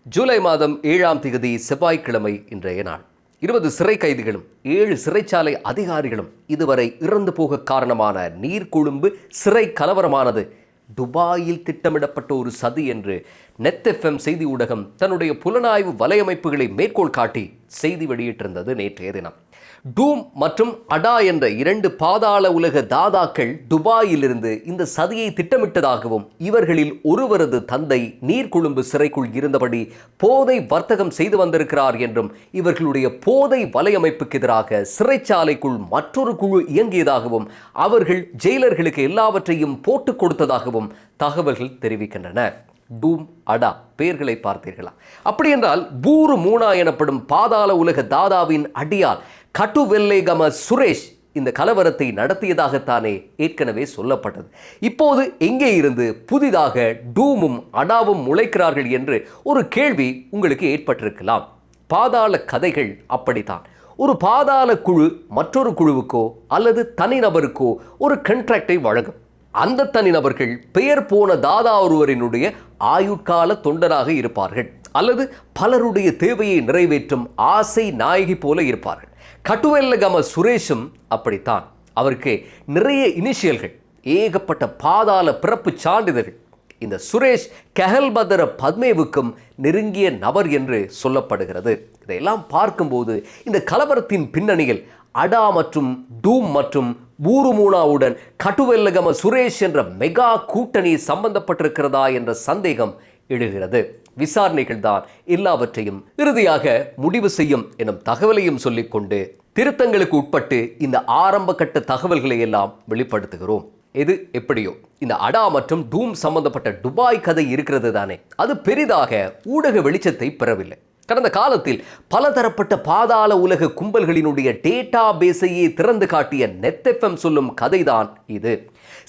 ஜூலை மாதம் 7ஆம் தேதி செவ்வாய்க்கிழமை இன்றைய நாள். 20 சிறை கைதிகளும் 7 சிறைச்சாலை அதிகாரிகளும் இதுவரை இறந்து போக காரணமான நீர்கொழும்பு சிறை கலவரமானது துபாயில் திட்டமிடப்பட்ட ஒரு சதி என்று நெத் எஃப்எம் செய்தி ஊடகம் தன்னுடைய புலனாய்வு வலையமைப்புகளை மேற்கோள் காட்டி செய்தி வெளியிட்டிருந்தது நேற்றைய தினம். டூம் மற்றும் அடா என்ற 2 பாதாள உலக தாதாக்கள் துபாயிலிருந்து இந்த சதியை திட்டமிட்டதாகவும் இவர்களில் ஒருவரது தந்தை நீர்கொழும்பு சிறைக்குள் இருந்தபடி போதை வர்த்தகம் செய்து வந்திருக்கிறார் என்றும் இவர்களுடைய போதை வலையமைப்புக்கு எதிராக சிறைச்சாலைக்குள் மற்றொரு குழு இயங்கியதாகவும் அவர்கள் ஜெயிலர்களுக்கு எல்லாவற்றையும் போட்டுக் கொடுத்ததாகவும் தகவல்கள் தெரிவிக்கின்றன. டூம் அடா பெயர்களை பார்த்தீர்களா? அப்படி என்றால் பூரு மூனா எனப்படும் பாதாள உலக தாதாவின் அடியால் கட்டுவெல்லேகம சுரேஷ் இந்த கலவரத்தை நடத்தியதாகத்தானே ஏற்கனவே சொல்லப்பட்டது. இப்போது எங்கே இருந்து புதிதாக டூமும் அடாவும் முளைக்கிறார்கள் என்று ஒரு கேள்வி உங்களுக்கு ஏற்பட்டிருக்கலாம். பாதாள கதைகள் அப்படித்தான். ஒரு பாதாள குழு மற்றொரு குழுவுக்கோ அல்லது தனிநபருக்கோ ஒரு கண்ட்ராக்டை வழங்கும். அந்த தனிநபர்கள் பெயர் போன தாதா ஒருவரினுடைய ஆயுட்கால தொண்டராக இருப்பார்கள் அல்லது பலருடைய தேவையை நிறைவேற்றும் ஆசை நாயகி போல இருப்பார்கள். கட்டுவெல்லகம சுரேஷும் அப்படித்தான். அவருக்கு நிறைய இனிஷியல்கள், ஏகப்பட்ட பாதாள பிறப்பு சான்றிதழ்கள். இந்த சுரேஷ் கெஹல்பதர பத்மேவுக்கும் நெருங்கிய நபர் என்று சொல்லப்படுகிறது. இதையெல்லாம் பார்க்கும்போது இந்த கலவரத்தின் பின்னணியில் அடா மற்றும் டூம் மற்றும் பூருமூனாவுடன் கட்டுவெல்லகம சுரேஷ் என்ற மெகா கூட்டணி சம்பந்தப்பட்டிருக்கிறதா என்ற சந்தேகம் எழுகிறது. விசாரணைகள் தான் எல்லாவற்றையும் இறுதியாக முடிவு செய்யும் எனும் தகவலையும் சொல்லிக்கொண்டு திருத்தங்களுக்கு உட்பட்டு இந்த ஆரம்ப கட்ட தகவல்களை எல்லாம் வெளிப்படுத்துகிறோம். எது எப்படியோ இந்த அடா மற்றும் டூம் சம்பந்தப்பட்ட துபாய் கதை இருக்கிறது தானே, அது பெரிதாக ஊடக வெளிச்சத்தை பெறவில்லை. கடந்த காலத்தில் பலதரப்பட்ட பாதாள உலக கும்பல்களினுடைய டேட்டா பேஸையே திறந்து காட்டிய நெத் எஃப்எம் சொல்லும் கதைதான் இது.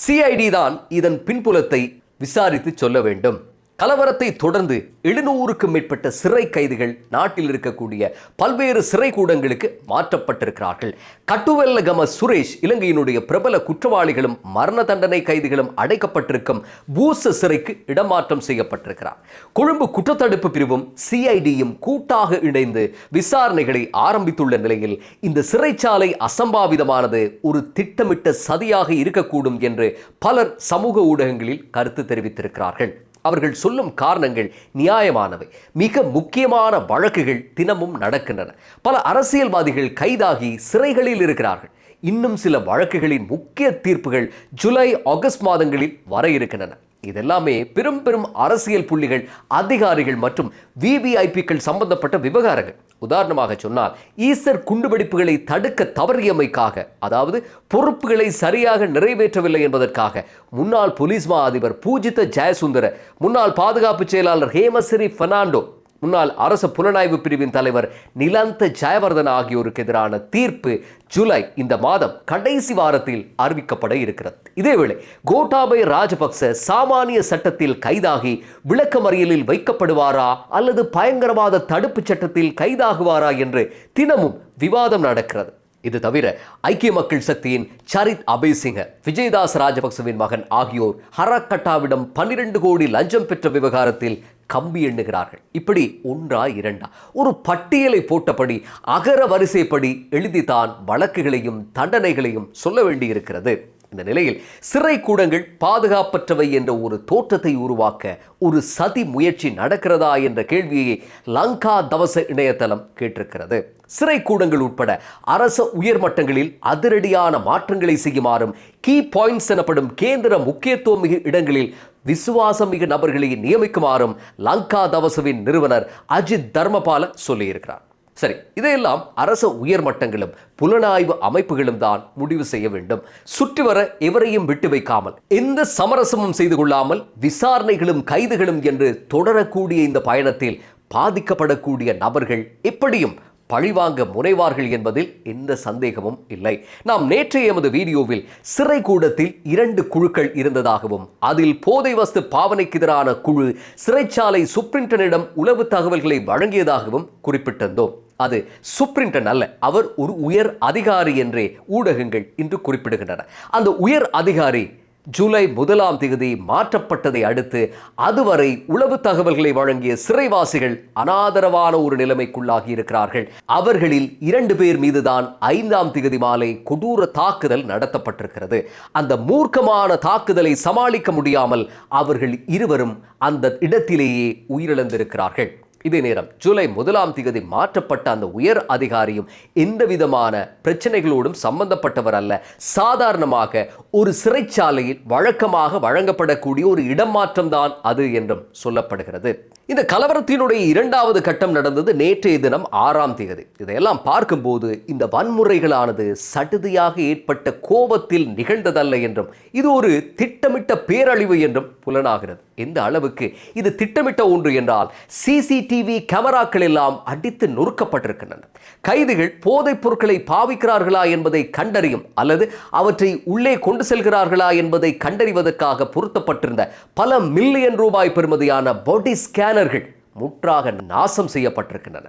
சிஐடி தான் இதன் பின்புலத்தை விசாரித்து சொல்ல வேண்டும். கலவரத்தை தொடர்ந்து 700க்கும் மேற்பட்ட சிறை கைதிகள் நாட்டில் இருக்கக்கூடிய பல்வேறு சிறை கூடங்களுக்கு மாற்றப்பட்டிருக்கிறார்கள். கட்டுவெல்லகம சுரேஷ் இலங்கையினுடைய பிரபல குற்றவாளிகளும் மரண தண்டனை கைதிகளும் அடைக்கப்பட்டிருக்கும் பூச சிறைக்கு இடமாற்றம் செய்யப்பட்டிருக்கிறார். கொழும்பு குற்றத்தடுப்பு பிரிவும் சிஐடியும் கூட்டாக இணைந்து விசாரணைகளை ஆரம்பித்துள்ள நிலையில் இந்த சிறைச்சாலை அசம்பாவிதமானது ஒரு திட்டமிட்ட சதியாக இருக்கக்கூடும் என்று பலர் சமூக ஊடகங்களில் கருத்து தெரிவித்திருக்கிறார்கள். அவர்கள் சொல்லும் காரணங்கள் நியாயமானவை. மிக முக்கியமான வழக்குகள் தினமும் நடக்கின்றன. பல அரசியல்வாதிகள் கைதாகி சிறைகளில் இருக்கிறார்கள். இன்னும் சில வழக்குகளின் முக்கிய தீர்ப்புகள் ஜூலை ஆகஸ்ட் மாதங்களில் வர இருக்கின்றன. இதெல்லாமே பெரும் அரசியல் புள்ளிகள், அதிகாரிகள் மற்றும் விவிஐபிக்கள் சம்பந்தப்பட்ட விவகாரங்கள். உதாரணமாக சொன்னால் ஈஸ்டர் குண்டுவெடிப்புகளை தடுக்க தவறியமைக்காக, அதாவது பொறுப்புகளை சரியாக நிறைவேற்றவில்லை என்பதற்காக முன்னாள் போலீஸ் மா அதிபர் பூஜித ஜெயசுந்தர, முன்னாள் பாதுகாப்பு செயலாளர் ஹேமசிறி பெர்னாண்டோ, முன்னாள் அரசு புலனாய்வு பிரிவின் தலைவர் நிலந்த ஜெயவர்தன ஆகியோருக்கு எதிரான தீர்ப்பு ஜூலை இந்த மாதம் கடைசி வாரத்தில் அறிவிக்கப்பட இருக்கிறது. இதேவேளை கோட்டாபய ராஜபக்ச சாமானிய சட்டத்தில் கைதாகி விளக்கமறியலில் வைக்கப்படுவாரா அல்லது பயங்கரவாத தடுப்பு சட்டத்தில் கைதாகுவாரா என்று தினமும் விவாதம் நடக்கிறது. இது தவிர ஐக்கிய மக்கள் சக்தியின் சரித் அபேசிங்க, விஜயதாஸ் ராஜபக்சவின் மகன் ஆகியோர் ஹரக்கட்டாவிடம் 12 கோடி லஞ்சம் பெற்ற விவகாரத்தில் கம்பி எண்ணுகிறார்கள். இப்படி ஒன்றா இரண்டா ஒரு பட்டியலை போட்டபடி அகர வரிசைப்படி எழுதித்தான் வழக்குகளையும் தண்டனைகளையும் சொல்ல வேண்டியிருக்கிறது. இந்த நிலையில் சிறை கூடங்கள் பாதுகாப்பற்றவை என்ற ஒரு தோற்றத்தை உருவாக்க ஒரு சதி முயற்சி நடக்கிறதா என்ற கேள்வியை லங்கா தவச இணையதளம் கேட்டிருக்கிறது. சிறை கூடங்கள் உட்பட அரச உயர்மட்டங்களில் அதிரடியான மாற்றங்களை செய்யுமாறும் கீ பாயிண்ட்ஸ் எனப்படும் கேந்திர முக்கியத்துவம் மிகு இடங்களில் விசுவாசம் மிகு நபர்களை நியமிக்குமாறும் லங்கா தவசவின் நிறுவனர் அஜித் தர்மபால சொல்லியிருக்கிறார். சரி, இதையெல்லாம் அரச உயர்மட்டங்களும் புலனாய்வு அமைப்புகளும் தான் முடிவு செய்ய வேண்டும். சுற்றி வர எவரையும் விட்டு வைக்காமல், எந்த சமரசமும் செய்து கொள்ளாமல் விசாரணைகளும் கைதுகளும் என்று தொடரக்கூடிய இந்த பயணத்தில் பாதிக்கப்படக்கூடிய நபர்கள் எப்படியும் பழிவாங்க முனைவார்கள் என்பதில் எந்த சந்தேகமும் இல்லை. நாம் நேற்றைய எமது வீடியோவில் சிறை கூடத்தில் 2 குழுக்கள் இருந்ததாகவும் அதில் போதை வஸ்து பாவனைக்கு எதிரான குழு சிறைச்சாலை சூப்பரிண்டனிடம் உளவு தகவல்களை வழங்கியதாகவும் குறிப்பிட்டிருந்தோம். அது சூப்பரிண்டன் அல்ல, அவர் ஒரு உயர் அதிகாரி என்றே ஊடகங்கள் இன்று குறிப்பிடுகின்றன. அந்த உயர் அதிகாரி ஜூலை 1 மாற்றப்பட்டதை அடுத்து அதுவரை உளவு தகவல்களை வழங்கிய சிறைவாசிகள் அனாதரவான ஒரு நிலைமைக்குள்ளாகி இருக்கிறார்கள். அவர்களில் 2 பேர் மீதுதான் 5 மாலை கொடூர தாக்குதல் நடத்தப்பட்டிருக்கிறது. அந்த மூர்க்கமான தாக்குதலை சமாளிக்க முடியாமல் அவர்கள் இருவரும் அந்த இடத்திலேயே உயிரிழந்திருக்கிறார்கள். இதே நேரம் ஜூலை 1 மாற்றப்பட்ட அந்த உயர் அதிகாரியும் எந்த விதமான பிரச்சனைகளோடும் சம்பந்தப்பட்டவர் அல்ல. சாதாரணமாக ஒரு சிறைச்சாலையில் வழக்கமாக வழங்கப்படக்கூடிய ஒரு இடமாற்றம் தான் அது என்றும் சொல்லப்படுகிறது. இந்த கலவரத்தினுடைய 2வது கட்டம் நடந்தது நேற்றைய தினம் 6 இதையெல்லாம் பார்க்கும்போது இந்த வன்முறைகளானது சடுதியாக ஏற்பட்ட கோபத்தில் நிகழ்ந்ததல்ல என்றும் இது ஒரு திட்டமிட்ட பேரழிவு என்றும் புலனாகிறது. எந்த அளவுக்கு இது திட்டமிட்ட ஒன்று என்றால் சிசிடிவி கேமராக்கள் எல்லாம் அடித்து நொறுக்கப்பட்டிருக்கின்றன. கைதிகள் போதைப் பொருட்களை பாவிக்கிறார்களா என்பதை கண்டறியும் அல்லது அவற்றை உள்ளே கொண்டு செல்கிறார்களா என்பதை கண்டறிவதற்காக பொருத்தப்பட்டிருந்த பல மில்லியன் ரூபாய் பெறுமதியான பாடி ஸ்கேனர்கள் முற்றாக நாசம் செய்யப்பட்டிருக்கின்றன.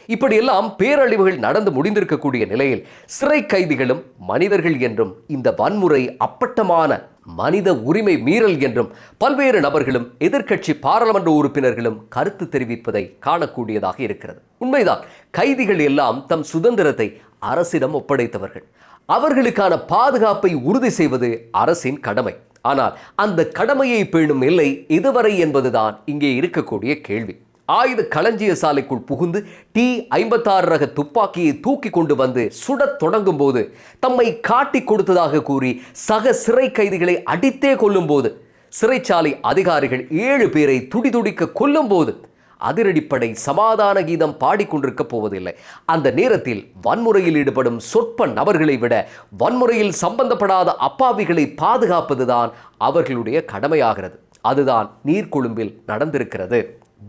இப்படியெல்லாம் பேரழிவுகள் நடந்து முடிந்திருக்கக்கூடிய நிலையில் சிறை கைதிகளும் மனிதர்கள் என்றும் இந்த வன்முறை அப்பட்டமான மனித உரிமை மீறல் என்றும் பல்வேறு நபர்களும் எதிர்க்கட்சி பாராளுமன்ற உறுப்பினர்களும் கருத்து தெரிவிப்பதை காணக்கூடியதாக இருக்கிறது. உண்மைதான், கைதிகள் எல்லாம் தம் சுதந்திரத்தை அரசிடம் ஒப்படைத்தவர்கள். அவர்களுக்கான பாதுகாப்பை உறுதி செய்வது அரசின் கடமை. ஆனால் அந்த கடமையை பேணும் எல்லை எதுவரை என்பதுதான் இங்கே இருக்கக்கூடிய கேள்வி. ஆயுத களஞ்சிய சாலைக்குள் புகுந்து T-56 ரக துப்பாக்கியை தூக்கி கொண்டு வந்து சுடத் தொடங்கும் போது, தம்மை காட்டி கொடுத்ததாக கூறி சக சிறை கைதிகளை அடித்தே கொல்லும் போது, சிறைச்சாலை அதிகாரிகள் 7 பேரை துடிதுடிக்க கொல்லும் போது அதிரடிப்படை சமாதான கீதம் பாடிக்கொண்டிருக்க போவதில்லை. அந்த நேரத்தில் வன்முறையில் ஈடுபடும் சொற்ப நபர்களை விட வன்முறையில் சம்பந்தப்படாத அப்பாவிகளை பாதுகாப்பதுதான் அவர்களுடைய கடமையாகிறது. அதுதான் நீர்கொழும்பில் நடந்திருக்கிறது.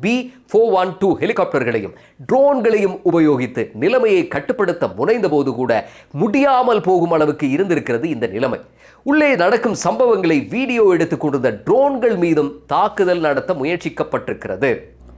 B412 ஹெலிகாப்டர்களையும் ட்ரோன்களையும் உபயோகித்து நிலைமையை கட்டுப்படுத்த முனைந்த போது கூட முடியாமல் போகும் அளவுக்கு இருந்திருக்கிறது இந்த நிலைமை. உள்ளே நடக்கும் சம்பவங்களை வீடியோ எடுத்துக் கொண்டிருந்த ட்ரோன்கள் மீதும் தாக்குதல் நடத்த முயற்சிக்கப்பட்டிருக்கிறது.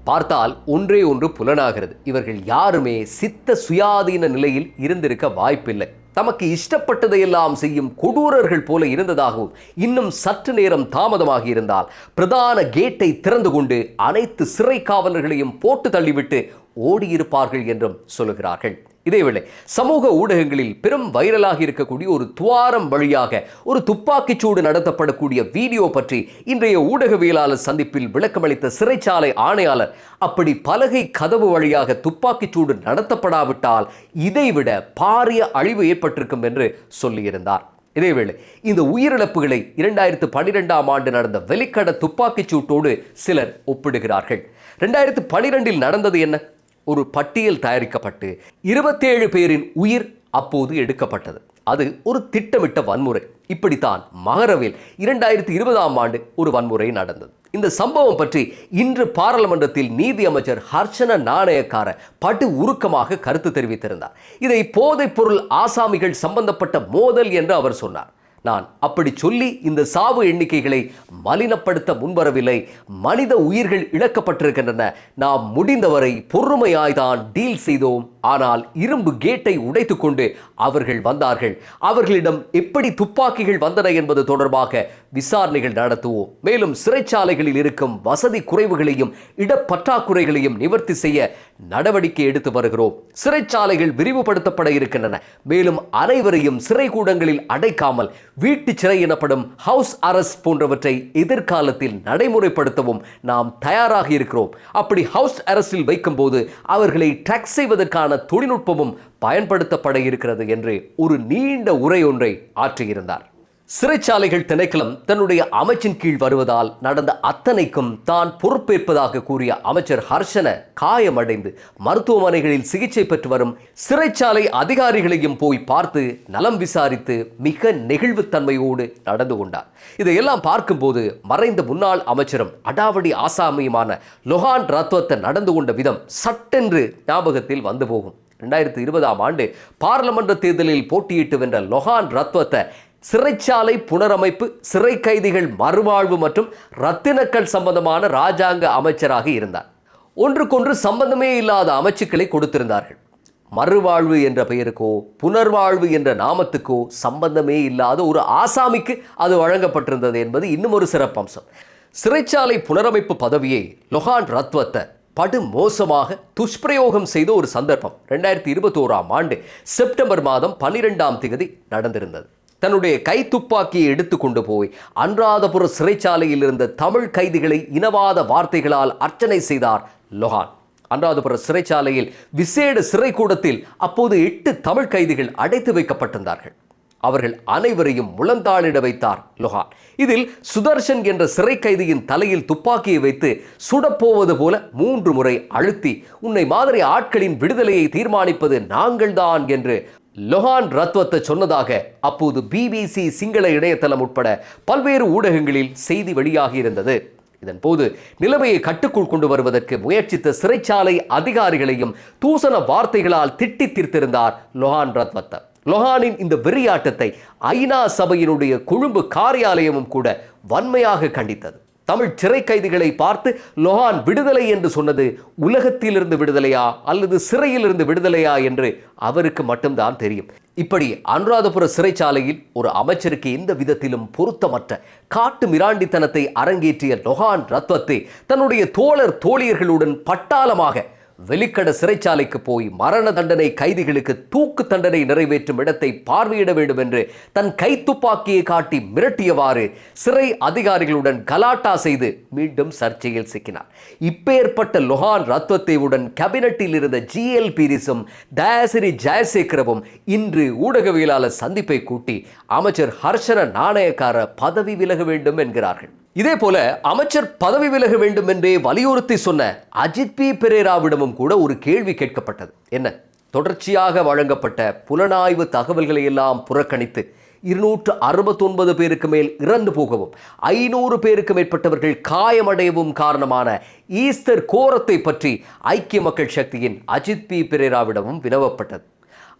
பார்த்தால் ஒன்றே ஒன்று புலனாகிறது. இவர்கள் யாருமே சித்த சுயாதீன நிலையில் இருந்திருக்க வாய்ப்பில்லை. தமக்கு இஷ்டப்பட்டதையெல்லாம் செய்யும் கொடூரர்கள் போல இருந்ததாகவும், இன்னும் சற்று நேரம் தாமதமாகி இருந்தால் பிரதான கேட்டை திறந்து கொண்டு அனைத்து சிறை காவலர்களையும் போட்டு தள்ளிவிட்டு ஓடியிருப்பார்கள் என்றும் சொல்லுகிறார்கள். இதேவேளை சமூக ஊடகங்களில் பெரும் வைரலாக இருக்கக்கூடிய ஒரு துவாரம் வழியாக ஒரு துப்பாக்கிச்சூடு நடத்தப்படக்கூடிய வீடியோ பற்றி இன்றைய ஊடகவியலாளர் சந்திப்பில் விளக்கமளித்த சிறைச்சாலை ஆணையாளர், அப்படி பலகை கதவு வழியாக துப்பாக்கிச்சூடு நடத்தப்படாவிட்டால் இதைவிட பாரிய அழிவு ஏற்பட்டிருக்கும் என்று சொல்லியிருந்தார். இதேவேளை இந்த உயிரிழப்புகளை 2012 நடந்த வெலிக்கட துப்பாக்கிச் சூட்டோடு சிலர் ஒப்பிடுகிறார்கள். 2012 நடந்தது என்ன? ஒரு பட்டியல் தயாரிக்கப்பட்டு 27 பேரின் உயிர் அப்போது எடுக்கப்பட்டது. அது ஒரு திட்டமிட்ட வன்முறை. இப்படித்தான் மகரவில் 2020 ஒரு வன்முறை நடந்தது. இந்த சம்பவம் பற்றி இன்று பாராளுமன்றத்தில் நீதி அமைச்சர் ஹர்ஷன நாணயக்கார படு உருக்கமாக கருத்து தெரிவித்திருந்தார். இதை போதைப் பொருள் ஆசாமிகள் சம்பந்தப்பட்ட மோதல் என்று அவர் சொன்னார். நான் அப்படி சொல்லி இந்த சாவு எண்ணிக்கைகளை மலினப்படுத்த முன்வரவில்லை. மனித உயிர்கள் இழக்கப்பட்டிருக்கின்றன. நாம் முடிந்தவரை பொறுமையாய்தான் டீல் செய்தோம். ஆனால் இரும்பு கேட்டை உடைத்து கொண்டு அவர்கள் வந்தார்கள். அவர்களிடம் எப்படி துப்பாக்கிகள் வந்தன என்பது தொடர்பாக விசாரணைகள் நடத்துவோம். மேலும் சிறைச்சாலைகளில் இருக்கும் வசதி குறைவுகளையும் இடப்பற்றாக்குறைகளையும் நிவர்த்தி செய்ய நடவடிக்கை எடுத்து வருகிறோம். சிறைச்சாலைகள் விரிவுபடுத்தப்பட இருக்கின்றன. மேலும் அனைவரையும் சிறை கூடங்களில் அடைக்காமல் வீட்டு சிறை எனப்படும் ஹவுஸ் அரெஸ்ட் போன்றவற்றை எதிர்காலத்தில் நடைமுறைப்படுத்தவும் நாம் தயாராக இருக்கிறோம். அப்படி ஹவுஸ் அரெஸ்டில் வைக்கும் போது அவர்களை ட்ராக் செய்வதற்கான தொழில்நுட்பமும் பயன்படுத்தப்பட இருக்கிறது என்று ஒரு நீண்ட உரை ஒன்றை ஆற்றியிருந்தார். சிறைச்சாலைகள் திணைக்களம் தன்னுடைய அமைச்சின் கீழ் வருவதால் நடந்த அத்தனைக்கும் தான் பொறுப்பேற்பதாக கூறிய அமைச்சர் ஹர்ஷன காயமடைந்து மருத்துவமனைகளில் சிகிச்சை பெற்று வரும் சிறைச்சாலை அதிகாரிகளையும் போய் பார்த்து நலம் விசாரித்து மிக நெகிழ்வுத்தன்மையோடு நடந்து கொண்டார். இதையெல்லாம் பார்க்கும்போது மறைந்த முன்னாள் அமைச்சரும் அடாவடி ஆசாமியுமான லொஹான் ரத்வத்த நடந்து கொண்ட விதம் சட்டென்று ஞாபகத்தில் வந்து போகும். 2020 பாராளுமன்ற தேர்தலில் போட்டியிட்டு வென்ற லொஹான் ரத்வத்த சிறைச்சாலை புனரமைப்பு, சிறை கைதிகள் மறுவாழ்வு மற்றும் ரத்தினக்கல் சம்பந்தமான இராஜாங்க அமைச்சராக இருந்தார். ஒன்றுக்கொன்று சம்பந்தமே இல்லாத அமைச்சுக்களை கொடுத்திருந்தார்கள். மறுவாழ்வு என்ற பெயருக்கோ புனர்வாழ்வு என்ற நாமத்துக்கோ சம்பந்தமே இல்லாத ஒரு ஆசாமிக்கு அது வழங்கப்பட்டிருந்தது என்பது இன்னும் ஒரு சிறப்பம்சம். சிறைச்சாலை புனரமைப்பு பதவியை லொஹான் ரத்வத்த படு மோசமாக துஷ்பிரயோகம் செய்த ஒரு சந்தர்ப்பம் 2021ஆம் ஆண்டு செப்டம்பர் மாதம் 12ஆம் தேதி நடந்திருந்தது. தன்னுடைய கைத்துப்பாக்கியை எடுத்துக்கொண்டு போய் அனுராதபுர சிறைச்சாலையில் இருந்த தமிழ் கைதிகளை இனவாத வார்த்தைகளால் அர்ச்சனை செய்தார் லொஹான். அனுராதபுர சிறைச்சாலையில் விசேட சிறைக்கூடத்தில் அப்போது 8 தமிழ் கைதிகள் அடைத்து வைக்கப்பட்டிருந்தார்கள். அவர்கள் அனைவரையும் முழந்தாளிட வைத்தார் லொஹான். இதில் சுதர்ஷன் என்ற சிறை கைதியின் தலையில் துப்பாக்கியை வைத்து சுடப்போவது போல 3 முறை அழுத்தி, உன்னை மாதிரி ஆட்களின் விடுதலையை தீர்மானிப்பது நாங்கள்தான் என்று லொஹான் ரத்வத்த சொன்னதாக அப்போது BBC சிங்கள இணையதளம் உட்பட பல்வேறு ஊடகங்களில் செய்தி வெளியாகி இருந்தது. இதன் போது நிலைமையை கட்டுக்குள் கொண்டு வருவதற்கு முயற்சித்த சிறைச்சாலை அதிகாரிகளையும் தூசண வார்த்தைகளால் திட்டி தீர்த்திருந்தார் லொஹான் ரத்வத்த. லொஹானின் இந்த வெறியாட்டத்தை ஐநா சபையினுடைய கொழும்பு காரியாலயமும் கூட வன்மையாக கண்டித்தது. தமிழ் சிறை கைதிகளை பார்த்து லொஹான் விடுதலை என்று சொன்னது உலகத்திலிருந்து விடுதலையா அல்லது சிறையிலிருந்து விடுதலையா என்று அவருக்கு மட்டும்தான் தெரியும். இப்படி அனுராதபுர சிறைச்சாலையில் ஒரு அமைச்சருக்கு எந்த விதத்திலும் பொருத்தமற்ற காட்டு மிராண்டித்தனத்தை அரங்கேற்றிய லொஹான் ரத்வத்தை தன்னுடைய தோழர் தோழியர்களுடன் பட்டாளமாக வெளிக்கட சிறைச்சாலைக்கு போய் மரண தண்டனை கைதிகளுக்கு தூக்கு தண்டனை நிறைவேற்றும் இடத்தை பார்வையிட வேண்டும் என்று தன் கைத்துப்பாக்கியை காட்டி மிரட்டியவாறு சிறை அதிகாரிகளுடன் கலாட்டா செய்து மீண்டும் சர்ச்சையில் சிக்கினார். இப்பேற்பட்ட லொஹான் ரத்வத்தேவுடன் கேபினட்டில் இருந்த GL பீரிஸும் தயாசிரி ஜெயசேகரவும் இன்று ஊடகவியலாளர் சந்திப்பை கூட்டி அமைச்சர் ஹர்ஷன நாணயக்கார பதவி விலக வேண்டும் என்கிறார்கள். இதே போல அமைச்சர் பதவி விலக வேண்டும் என்றே வலியுறுத்தி சொன்ன அஜித் பி பெரேராவிடமும் கூட ஒரு கேள்வி கேட்கப்பட்டது. என்ன, தொடர்ச்சியாக வழங்கப்பட்ட புலனாய்வு தகவல்களை எல்லாம் புறக்கணித்து 269 பேருக்கு மேல் இறந்து போகவும் 500 பேருக்கு மேற்பட்டவர்கள் காயமடையவும் காரணமான ஈஸ்டர் கோரத்தை பற்றி ஐக்கிய மக்கள் சக்தியின் அஜித் பி பெரேராவிடமும் வினவப்பட்டது.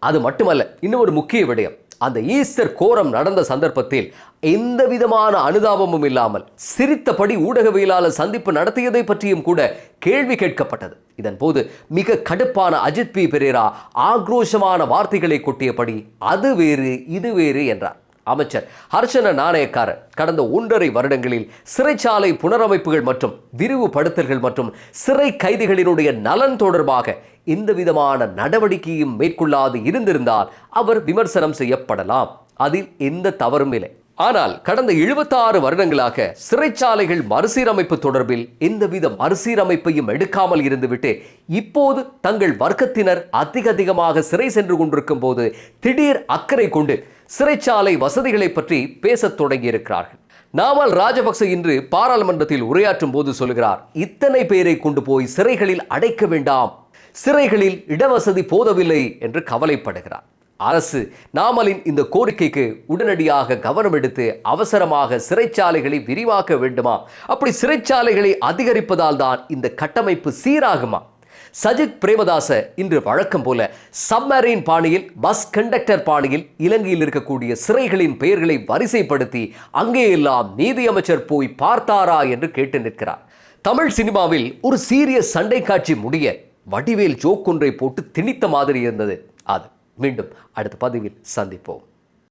அது மட்டுமல்ல, இன்னும் ஒரு முக்கிய விடயம், அந்த ஈஸ்டர் கோரம் நடந்த சந்தர்ப்பத்தில் எந்த விதமான அனுதாபமும் இல்லாமல் சிரித்தபடி ஊடகவியலாளர் சந்திப்பு நடத்தியதை பற்றியும் கூட கேள்வி கேட்கப்பட்டது. இதன் போது மிக கடுப்பான அஜித் பி பெரேரா ஆக்ரோஷமான வார்த்தைகளை கொட்டியபடி அது வேறு இது வேறு என்றார். அமைச்சர் ஹர்ஷன நாணயக்கார கடந்த 1.5 வருடங்களில் சிறைச்சாலை புனரமைப்புகள் மற்றும் விரிவுபடுத்தல்கள் மற்றும் சிறை கைதிகளினுடைய நலன் தொடர்பாக எந்த விதமான நடவடிக்கையும் மேற்கொள்ளாது இருந்திருந்தால் அவர் விமர்சனம் செய்யப்படலாம். அதில் எந்த தவறும் இல்லை. ஆனால் கடந்த 76 வருடங்களாக சிறைச்சாலைகள் மறுசீரமைப்பு தொடர்பில் எந்தவித மறுசீரமைப்பையும் எடுக்காமல் இருந்துவிட்டு இப்போது தங்கள் வர்க்கத்தினர் அதிகமாக சிறை சென்று கொண்டிருக்கும் போது திடீர் அக்கறை கொண்டு சிறைச்சாலை வசதிகளை பற்றி பேசத் தொடங்கியிருக்கிறார்கள். நாமல் ராஜபக்ச இன்று பாராளுமன்றத்தில் உரையாற்றும் போது சொல்கிறார், இத்தனை பேரை கொண்டு போய் சிறைகளில் அடைக்க வேண்டாம், சிறைகளில் இடவசதி போதவில்லை என்று கவலைப்படுகிறார். அரசு நாமலின் இந்த கோரிக்கைக்கு உடனடியாக கவனம் எடுத்து அவசரமாக சிறைச்சாலைகளை விரிவாக்க வேண்டுமா? அப்படி சிறைச்சாலைகளை அதிகரிப்பதால் தான் இந்த கட்டமைப்பு சீராகுமா? சஜித் பிரேமதாச இன்று வழக்கம் போல சப்மரீன் பாணியில் பஸ் கண்டக்டர் பாணியில் இலங்கையில் இருக்கக்கூடிய சிறைகளின் பெயர்களை வரிசைப்படுத்தி அங்கேயெல்லாம் நீதி அமைச்சர் போய் பார்த்தாரா என்று கேட்டு நிற்கிறார். தமிழ் சினிமாவில் ஒரு சீரியஸ் சண்டை காட்சி முடிய வடிவேல் ஜோக் ஒன்றை போட்டு திணித்த மாதிரி இருந்தது. அது மீண்டும் அடுத்த பதிவில் சந்திப்போம்.